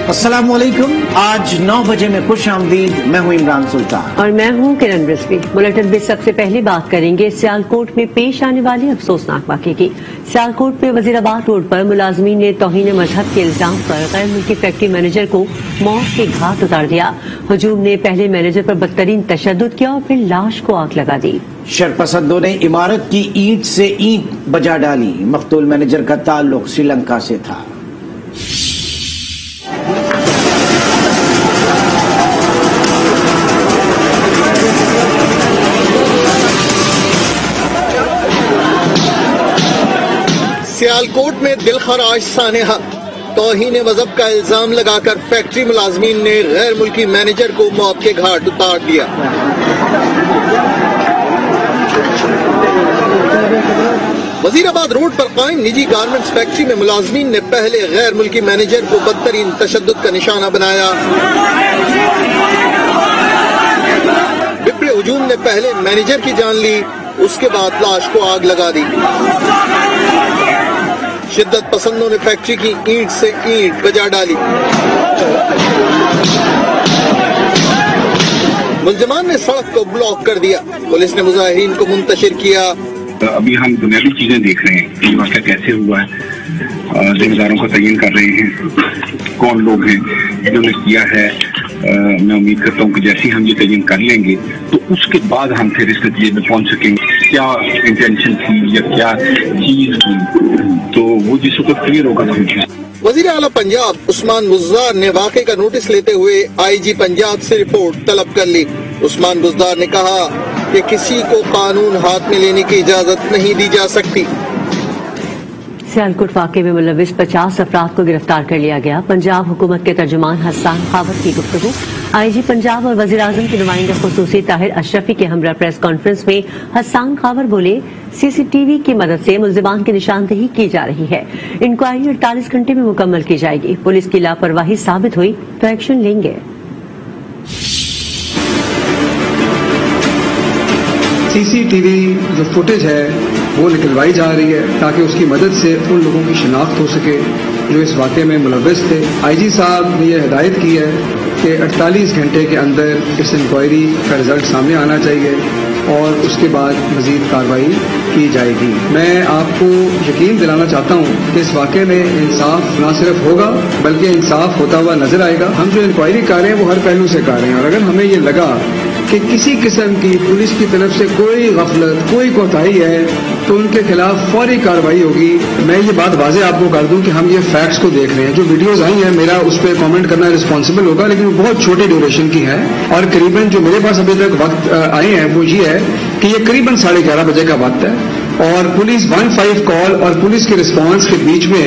अस्सलाम वालेकुम। आज 9 बजे में खुश आमदीद। मैं हूँ इमरान सुल्तान और मैं हूँ किरण रिजवी। बुलेटिन में सबसे पहले बात करेंगे सियालकोट में पेश आने वाले अफसोसनाक वाक़े की। सियालकोट में वजीराबाद रोड पर मुलाजमीन ने तौहीन मजहब के इल्जाम पर गैर मुल्की फैक्ट्री मैनेजर को मौत के घाट उतार दिया। हजूम ने पहले मैनेजर पर बदतरीन तशद्दुद किया और फिर लाश को आग लगा दी। शरपसंदों ने इमारत की ईंट से ईंट बजा डाली। मकतूल मैनेजर का ताल्लुक श्रीलंका से था। सियालकोट में दिलखराश सानेहा। तौहीन मजहब का इल्जाम लगाकर फैक्ट्री मुलाजमीन ने गैर मुल्की मैनेजर को मौत के घाट उतार दिया। वजीराबाद रोड पर कायम निजी गारमेंट्स फैक्ट्री में मुलाजमीन ने पहले गैर मुल्की मैनेजर को बदतरीन तशद्दुद का निशाना बनाया। विप्र हुजूम ने पहले मैनेजर की जान ली, उसके बाद लाश को आग लगा दी। शिद्दत पसंदों ने फैक्ट्री की ईंट से ईंट बजा डाली। मुल्जिमान ने सड़क को ब्लॉक कर दिया। पुलिस ने मुजाहिरीन को मुंतशिर किया। अभी हम बुनियादी चीजें देख रहे हैं कि वाक़या कैसे हुआ है, जिम्मेदारों को तयन कर रहे हैं, कौन लोग हैं जिन्होंने किया है। मैं उम्मीद करता हूँ कि जैसे ही हम ये तयन कर लेंगे तो उसके बाद हम फिर इस नतीजे में पहुँच सकेंगे क्या इंटेंशन थी या क्या चीज थी, तो वो जिस वक्त क्लियर होगा तो। वजीर आला पंजाब उस्मान बुज़दार ने वाक़े का नोटिस लेते हुए IG पंजाब से रिपोर्ट तलब कर ली। उस्मान बुज़दार ने कहा कि किसी को कानून हाथ में लेने की इजाजत नहीं दी जा सकती। सियालकोट वाक़े में मुलविस 50 अफराद को गिरफ्तार कर लिया गया। पंजाब हुकूमत के तर्जुमान हस्सान खावर की गुफ्तगू। IG पंजाब और वज़ीर आज़म के नुमाइंदा खुसूसी ताहिर अशरफी के हमरा प्रेस कॉन्फ्रेंस में हस्सान खावर बोले, CCTV की मदद से मुल्जिमान की निशानदेही की जा रही है। इंक्वायरी 48 घंटे में मुकम्मल की जाएगी। पुलिस की लापरवाही साबित हुई तो एक्शन लेंगे। CCTV जो फुटेज है वो निकलवाई जा रही है ताकि उसकी मदद से उन लोगों की शिनाख्त हो सके जो इस वाक़े में मुलव्वस थे। IG साहब ने यह हिदायत की है कि 48 घंटे के अंदर इस इंक्वायरी का रिजल्ट सामने आना चाहिए और उसके बाद मजीद कार्रवाई की जाएगी। मैं आपको यकीन दिलाना चाहता हूँ कि इस वाक़े में इंसाफ न सिर्फ होगा बल्कि इंसाफ होता हुआ नजर आएगा। हम जो इंक्वायरी कर रहे हैं वो हर पहलू से कर रहे हैं और अगर हमें ये लगा कि किसी किस्म की पुलिस की तरफ से कोई गफलत, कोई कोताही है तो उनके खिलाफ फौरी कार्रवाई होगी। मैं ये बात वाज़े आपको कर दूं कि हम ये फैक्ट्स को देख रहे हैं। जो वीडियोस आई हैं मेरा उस पर कमेंट करना रिस्पॉन्सिबल होगा, लेकिन वो बहुत छोटे ड्यूरेशन की है और करीबन जो मेरे पास अभी तक वक्त आए हैं वो ये है कि ये करीबन 11:30 बजे का वक्त है और पुलिस 15 कॉल और पुलिस के रिस्पांस के बीच में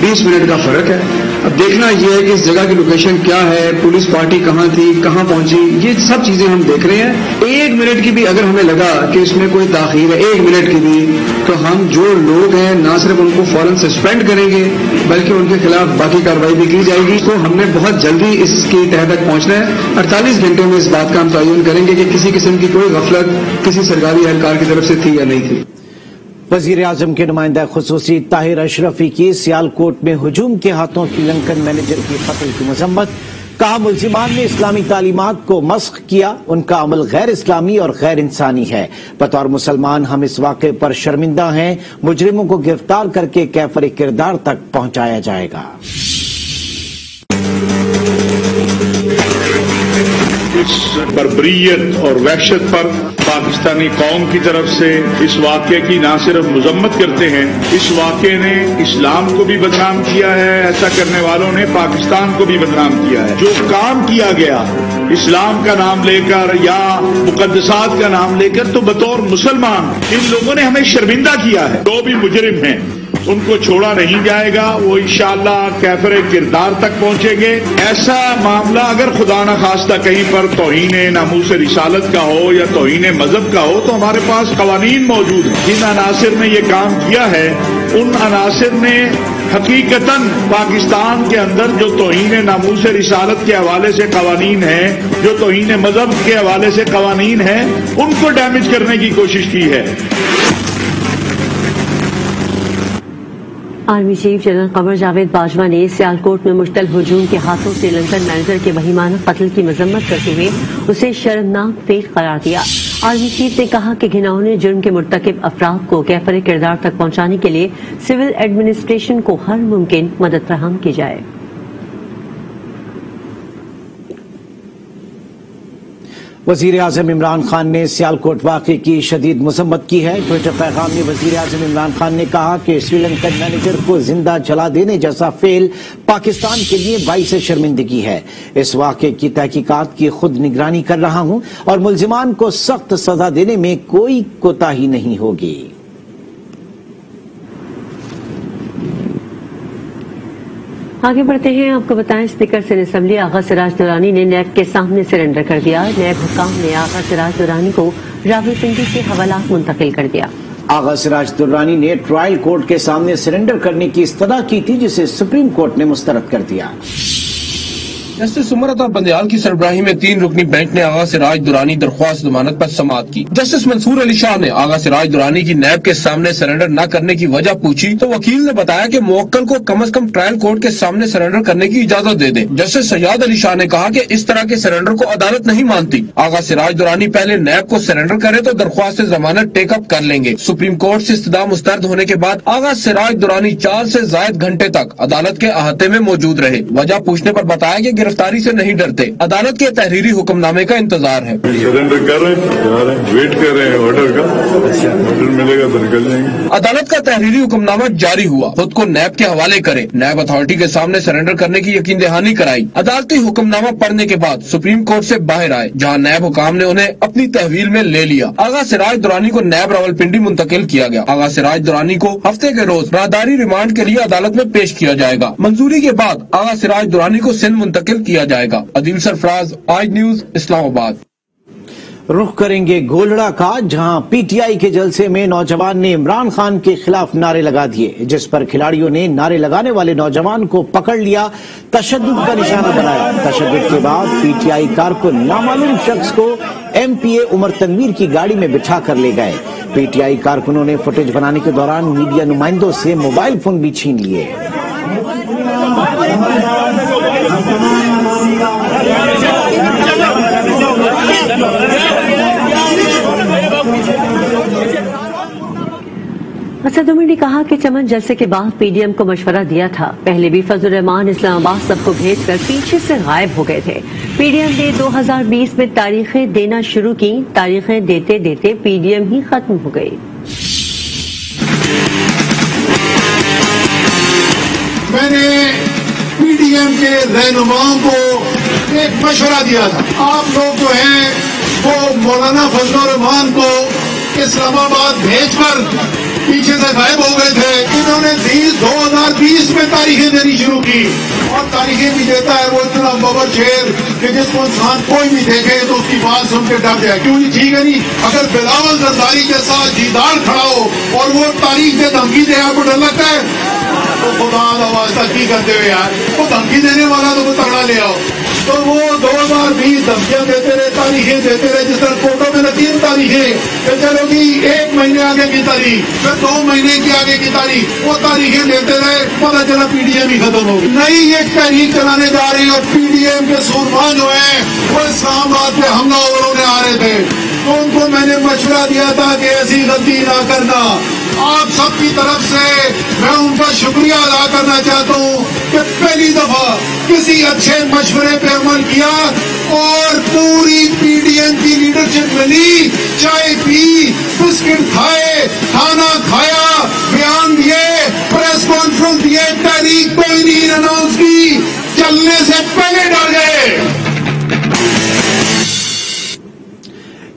20 मिनट का फर्क है। अब देखना यह है कि इस जगह की लोकेशन क्या है, पुलिस पार्टी कहाँ थी, कहाँ पहुंची, ये सब चीजें हम देख रहे हैं। 1 मिनट की भी अगर हमें लगा कि इसमें कोई ताखीर है 1 मिनट की भी, तो हम जो लोग हैं ना सिर्फ उनको फौरन सस्पेंड करेंगे बल्कि उनके खिलाफ बाकी कार्रवाई भी की जाएगी। तो हमने बहुत जल्दी इसकी तह तक पहुंचना है। 48 घंटों में इस बात का हम तयन करेंगे कि किसी किस्म की कोई गफलत किसी सरकारी एहलकार की तरफ से थी या नहीं थी। वजीर आजम के नुमाइंदा खुसूसी ताहिर अशरफी की सियालकोट में हुजूम के हाथों श्रीलंकन मैनेजर की कत्ल की मजम्मत। कहा, मुल्जिमान ने इस्लामी तालीमात को मस्ख किया, उनका अमल गैर इस्लामी और गैर इंसानी है। बतौर मुसलमान हम इस वाक़े पर शर्मिंदा हैं। मुजरिमों को गिरफ्तार करके कैफर किरदार तक पहुंचाया जाएगा। इस बर्बरियत और वहशत पर पाकिस्तानी कौम की तरफ से इस वाक़े की न सिर्फ मजम्मत करते हैं, इस वाक़े ने इस्लाम को भी बदनाम किया है। ऐसा करने वालों ने पाकिस्तान को भी बदनाम किया है। जो काम किया गया इस्लाम का नाम लेकर या मुकद्दसात का नाम लेकर, तो बतौर मुसलमान इन लोगों ने हमें शर्मिंदा किया है। जो भी मुजरिम हैं उनको छोड़ा नहीं जाएगा, वो इंशाअल्लाह कैफरे किरदार तक पहुंचेंगे। ऐसा मामला अगर खुदा न खास्ता कहीं पर तौहीन नामूस रिसालत का हो या तौहीन मजहब का हो, तो हमारे पास कवानीन मौजूद हैं। जिन अनासिर ने ये काम किया है उन अनासिर ने हकीकतन पाकिस्तान के अंदर जो तौहीन नामूस रिसालत के हवाले से कवानीन है, जो तौहीन मजहब के हवाले से कवानीन है, उनको डैमेज करने की कोशिश की है। Army chief general Qamar Javed Bajwa ने सियालकोट में मुश्तल हुजूम के हाथों श्रीलंकन मैनेजर के वहीमाना कत्ल की मजम्मत करते हुए उसे शर्मनाक फेल करार दिया। आर्मी चीफ ने कहा कि घिनौने जुर्म के मुर्तकिब अफराद को कैफर किरदार तक पहुंचाने के लिए सिविल एडमिनिस्ट्रेशन को हर मुमकिन मदद फराहम की जाए। वजीर आजम इमरान खान ने सियालकोट वाक़े की शदीद मजम्मत की है। ट्विटर पैगाम में वजीर आजम इमरान खान ने कहा कि श्रीलंकन मैनेजर को जिंदा जला देने जैसा फेल पाकिस्तान के लिए बाइस शर्मिंदगी है। इस वाक़े की तहकीकात की खुद निगरानी कर रहा हूं और मुल्जिमान को सख्त सजा देने में कोई कोताही नहीं होगी। आगे बढ़ते हैं, आपको बताएं स्पीकर सिंध असेंबली आगा सिराज दुरानी ने नैब के सामने सरेंडर कर दिया। नैब हुक्काम ने आगा सिराज दुरानी को रावलपिंडी से हवालात मुंतकिल कर दिया। आगा सिराज दुरानी ने ट्रायल कोर्ट के सामने सरेंडर करने की इस्तदा की थी, जिसे सुप्रीम कोर्ट ने मुस्तरद कर दिया। जस्टिस उमर अता बंदयाल की सरबराही में 3 रुकनी बेंच ने आगा सिराज दुरानी दरख्वास्त जमानत पर समाअत की। जस्टिस मंसूर अली शाह ने आगा सिराज दुरानी की नैब के सामने सरेंडर न करने की वजह पूछी तो वकील ने बताया कि मुवक्किल को कम से कम ट्रायल कोर्ट के सामने सरेंडर करने की इजाजत दे दें। जस्टिस सैयद अली शाह ने कहा कि इस तरह के सरेंडर को अदालत नहीं मानती। आगा सिराज दुरानी पहले नैब को सरेंडर करे तो दरख्वास्त जमानत टेकअप कर लेंगे। सुप्रीम कोर्ट से इस्तदा मुस्तरद होने के बाद आगा सिराज दुरानी 4 से ज्यादा घंटे तक अदालत के अहाते में मौजूद रहे। वजह पूछने पर बताया कि गिरफ्तारी से नहीं डरते, अदालत के तहरीरी हुक्मनामे का इंतजार है। सरेंडर कर रहे हैं, वेट कर रहे हैं ऑर्डर का। ऑर्डर मिलेगा तो निकल जाएंगे। अदालत का तहरीरी हुक्मनामा जारी हुआ, खुद को नैब के हवाले करे। नैब अथॉरिटी के सामने सरेंडर करने की यकीन दहानी कराई। अदालती हुक्मनामा पढ़ने के बाद सुप्रीम कोर्ट से बाहर आए, जहां नैब हुकाम ने उन्हें अपनी तहवील में ले लिया। आगा सिराज दुरानी को नैब रावलपिंडी मुंतकिल किया गया। आगा सिराज दुरानी को हफ्ते के रोज राहदारी रिमांड के लिए अदालत में पेश किया जाएगा। मंजूरी के बाद आगा सिराज दुरानी को सिंध मुंतकिल किया जाएगा। अदील सरफराज, आज न्यूज, इस्लामाबाद। रुख करेंगे गोलड़ा का, जहां पीटीआई के जलसे में नौजवान ने इमरान खान के खिलाफ नारे लगा दिए, जिस पर खिलाड़ियों ने नारे लगाने वाले नौजवान को पकड़ लिया, तशद्दुद का निशाना बनाया। तशद्दुद के बाद पीटीआई कारकुन नामालूम शख्स को एमपीए उमर तनवीर की गाड़ी में बिठा कर ले गए। पीटीआई कारकुनों ने फुटेज बनाने के दौरान मीडिया नुमाइंदों से मोबाइल फोन भी छीन लिए। असद उमर ने कहा कि चमन जलसे के बाद पीडीएम को मशवरा दिया था। पहले भी फजल रहमान इस्लामाबाद सबको भेजकर पीछे से गायब हो गए थे। पीडीएम ने 2020 में तारीखें देना शुरू की। तारीखें देते देते पीडीएम ही खत्म हो गई। मैंने पीडीएम के रहनुमाओं को एक मशवरा दिया था, आप लोग जो हैं वो मौलाना फजल रहमान को इस्लामाबाद भेजकर पीछे से गायब हो गए थे। इन्होंने 2020 में तारीखें देनी शुरू की और तारीखें भी देता है वो इतना बबर शेर कि जिसको इंसान कोई भी देखे तो उसकी बात सुन के डर जाए। क्यों नहीं? ठीक है नहीं, अगर बिलावल जरदारी के साथ दीदार खड़ा हो और वो तारीख दे धमकी दे, आपको डर लगता है? तो खुदा वास्ता की करते हुए यार, वो धमकी देने वाला तो वो तगड़ा ले आओ। तो वो 2020 धमकियां देते रहे, तारीखें देते रहे, जिस तरह फोटो में 3 तारीखें, फिर चलो कि 1 महीने आगे की तारीख, फिर 2 महीने की आगे की तारीख, वो तारीखें देते रहे। पता चला पीडीएम ही खत्म हो गई। नई एक तहरीक चलाने जा रही है और पीडीएम के सूरमा जो है वो इस्लामाबाद पे हमलावरों ने आ रहे थे, तो उनको मैंने मशवरा दिया था कि ऐसी गलती ना करना। आप सबकी तरफ से मैं उनका शुक्रिया अदा करना चाहता हूँ कि पहली दफा किसी अच्छे मशवरे पे अमल किया और पूरी पीडीएम की लीडरशिप मिली, चाय पी, बिस्किट खाए, खाना खाया, बयान दिए, प्रेस कॉन्फ्रेंस दिए, तारीख कोई नहीं अनाउंस की, चलने से पहले डर गए।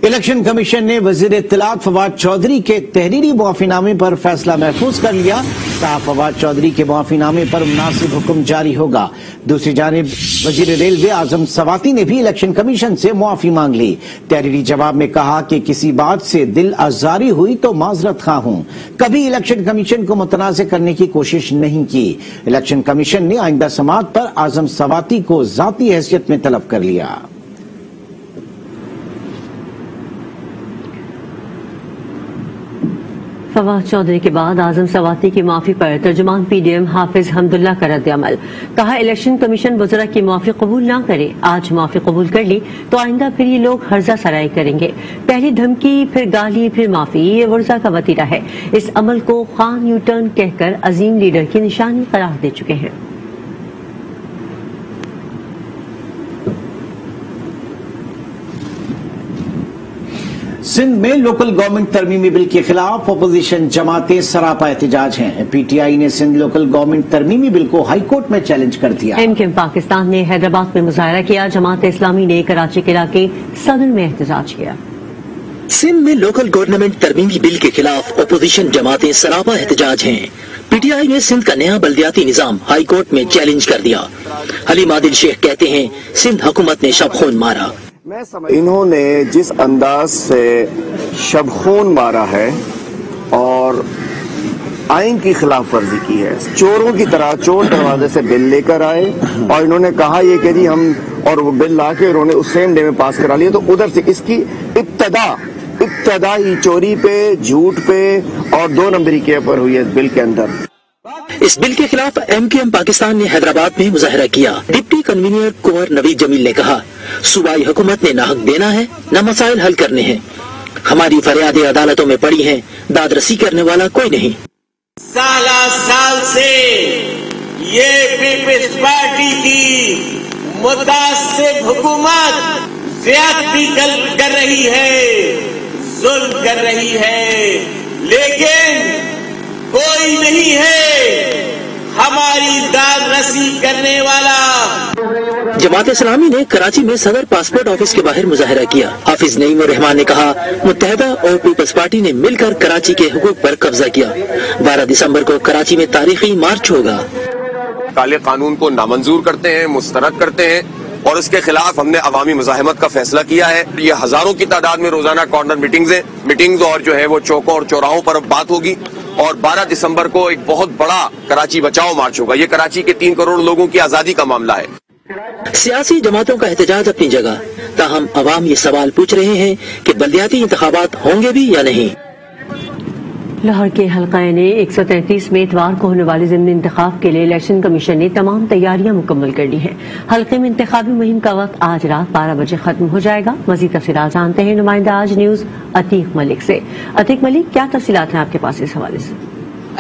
इलेक्शन कमीशन ने वजीर इत्तलात फवाद चौधरी के तहरीरी मुआफीनामे पर फैसला महफूज कर लिया। कहा फवाद चौधरी के मुआफीनामे पर मुनासिब हुक्म जारी होगा। दूसरी जानिब वजीर रेलवे आजम सवाती ने भी इलेक्शन कमीशन से मुआफी मांग ली। तहरीरी जवाब में कहा कि किसी बात से दिल आजारी हुई तो माजरत खा हूं, कभी इलेक्शन कमीशन को मुतनाज़ करने की कोशिश नहीं की। इलेक्शन कमीशन ने आइंदा समाअत पर आजम सवाती को जाती हैसियत में तलब कर लिया। फवाद चौधरी के बाद आजम सवाती की माफी पर तर्जुमान पीडीएम हाफिज हमदुल्ला का रद्द अमल। कहा, इलेक्शन कमीशन वज़रा की माफी कबूल ना करे। आज माफी कबूल कर ली तो आइंदा फिर ये लोग हर्जा सराई करेंगे। पहली धमकी, फिर गाली, फिर माफी, ये वर्जा का वतीरा है। इस अमल को खान यू टर्न कहकर अजीम लीडर की निशानी करार दे चुके हैं। सिंध में लोकल गवर्नमेंट तरमीमी बिल के खिलाफ अपोजिशन जमातें सरापा एहतजाज हैं। पीटीआई ने सिंध लोकल गवर्नमेंट तरमीमी बिल को हाई कोर्ट में चैलेंज कर दिया। एमकेएम पाकिस्तान ने हैदराबाद में मुजाहरा किया। जमात इस्लामी ने कराची के इलाके सदर में एहतजाज किया। सिंध में लोकल गवर्नमेंट तरमीमी बिल के खिलाफ अपोजिशन जमातें सरापा एहतजाज हैं। पीटीआई ने सिंध का नया बल्दियाती निजाम हाई कोर्ट में चैलेंज कर दिया। हलीम आदिल शेख कहते हैं, सिंध हुकूमत ने शबखून मारा। इन्होंने जिस अंदाज से शबखून मारा है और आइन की खिलाफ वर्जी की है, चोरों की तरह चोर दरवाजे से बिल लेकर आए और इन्होंने कहा ये कि जी हम, और वो बिल लाके उन्होंने उस सेम डे में पास करा लिया। तो उधर से इसकी इब्तदा ही चोरी पे, झूठ पे और 2 नंबरी के ऊपर हुई है इस बिल के अंदर। इस बिल के खिलाफ एमकेएम पाकिस्तान ने हैदराबाद में मुजाहरा किया। डिप्टी कन्वीनर कुंवर नवीद जमील ने कहा, सूबाई हुकूमत ने ना हक देना है, न मसाइल हल करने हैं। हमारी फरियादें अदालतों में पड़ी हैं, दादरसी करने वाला कोई नहीं। साल से ये पीपल्स पार्टी की मुतासिब हुकूमत ज्यादती कर रही है, जुल्म कर रही है, लेकिन कोई नहीं है हमारी दादरसी करने वाला। जमात इस्लामी ने कराची में सदर पासपोर्ट ऑफिस के बाहर मुजाहरा किया। हाफिज नईम उर रहमान ने कहा, मुत्तहिदा और पीपल्स पार्टी ने मिलकर कराची के हुकूक पर कब्जा किया। 12 दिसंबर को कराची में तारीखी मार्च होगा। काले कानून को नामंजूर करते हैं, मुस्तरद करते हैं और इसके खिलाफ हमने अवामी मुजाहिमत का फैसला किया है। ये हजारों की तादाद में रोजाना कॉर्नर मीटिंग्स और जो है वो चौकों और चौराहों पर बात होगी और 12 दिसंबर को एक बहुत बड़ा कराची बचाओ मार्च होगा। ये कराची के 3 करोड़ लोगों की आजादी का मामला है। सियासी जमातों का एहतजाज अपनी जगह, ताहम अवाम ये सवाल पूछ रहे हैं कि बल्दियाती इंतखाबात होंगे भी या नहीं। लाहौर के हल्काए ने 133 में इतवार को होने वाले ज़िमनी इंतखाब के लिए इलेक्शन कमीशन ने तमाम तैयारियां मुकम्मल कर ली हैं। हल्के में इंतखाबी मुहिम का वक्त आज रात 12 बजे खत्म हो जाएगा। मजीद तफसीलात जानते हैं नुमाइंदा आज न्यूज अतीक मलिक से। अतीक मलिक, क्या तफसीलात हैं आपके पास इस हवाले से?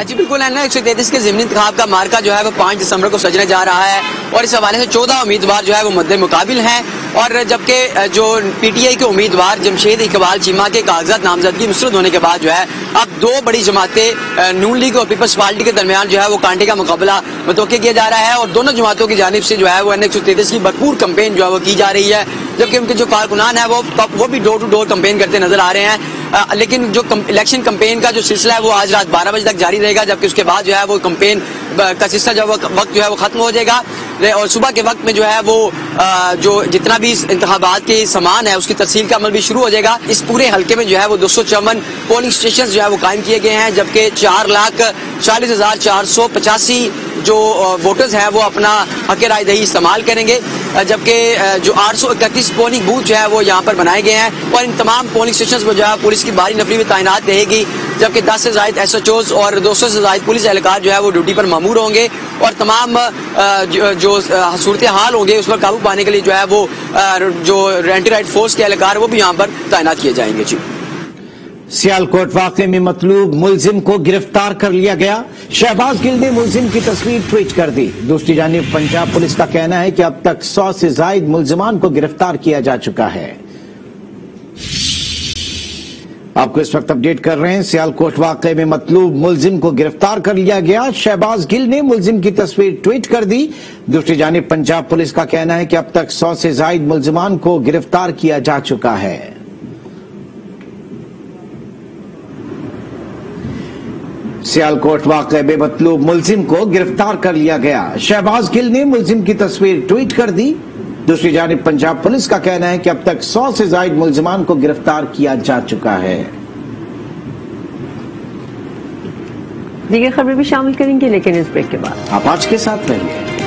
जी बिल्कुल है ना, 133 के ज़िमनी इंतखाब का मार्का जो है वो 5 दिसंबर को सजने जा रहा है और इस हवाले से 14 उम्मीदवार जो है वो मद्दे मुकाबिल हैं और जबकि जो पीटीआई के उम्मीदवार जमशेद इकबाल चीमा के कागजात नामजदगी मुस्तरद होने के बाद जो है अब 2 बड़ी जमातें नून लीग और पीपल्स पार्टी के दरमियान जो है वो कांटे का मुकाबला मुतवक्किल किया जा रहा है और दोनों जमातों की जानिब से जो है वो 133 की भरपूर कंपेन जो है वो की जा रही है। जबकि उनके जो कारकुनान है वो भी डोर टू डोर कंपेन करते नजर आ रहे हैं। लेकिन जो इलेक्शन कंपेन का जो सिलसिला है वो आज रात 12 बजे तक जारी रहेगा, जबकि उसके बाद जो है वो कंपेन का सिलसिला जो वक्त जो है वो खत्म हो जाएगा और सुबह के वक्त में जो है वो जो जितना भी इंतखाबात के सामान है उसकी तफसील का अमल भी शुरू हो जाएगा। इस पूरे हल्के में जो है वो 254 पोलिंग स्टेशन जो है वो कायम किए गए हैं, जबकि 4,40,485 जो वोटर्स हैं वो अपना हक रायदही इस्तेमाल करेंगे, जबकि जो 831 पोलिंग बूथ जो है वो यहाँ पर बनाए गए हैं और इन तमाम पोलिंग स्टेशन पर जो है पुलिस की भारी नफरी भी तैनात रहेगी, जबकि 10 से ज़ायद SHOs और 200 से ज़ायद पुलिस एहलकार जो है वो ड्यूटी पर मामूर होंगे और तमाम जो सूरत हाल होंगे उस पर काबू पाने के लिए जो है वो जो एंटी राइट फोर्स के एहलकार वो भी यहाँ पर तैनात किए जाएंगे। जी, सियालकोट वाक़े में मतलूब मुलजिम को गिरफ्तार कर लिया गया। शहबाज गिल ने मुलजिम की तस्वीर ट्वीट कर दी। दूसरी जानिब पंजाब पुलिस का कहना है कि अब तक 100 से ज़ायद मुलजिमान को गिरफ्तार किया जा चुका है। आपको इस वक्त अपडेट कर रहे हैं। सियालकोट वाक़े में मतलूब मुलजिम को गिरफ्तार कर लिया गया। शहबाज गिल ने मुलजिम की तस्वीर ट्वीट कर दी। दूसरी जानिब पंजाब पुलिस का कहना है कि अब तक 100 से ज़ायद मुलजिमान को गिरफ्तार किया जा चुका है। सियालकोट वाक़े में मतलूब मुलजिम को गिरफ्तार कर लिया गया। शहबाज गिल ने मुलजिम की तस्वीर ट्वीट कर दी। दूसरी जानिब पंजाब पुलिस का कहना है कि अब तक 100 से ज़ायद मुलजिमान को गिरफ्तार किया जा चुका है। दीगर खबरें भी शामिल करेंगे, लेकिन इस ब्रेक के बाद आप आज के साथ रहिए।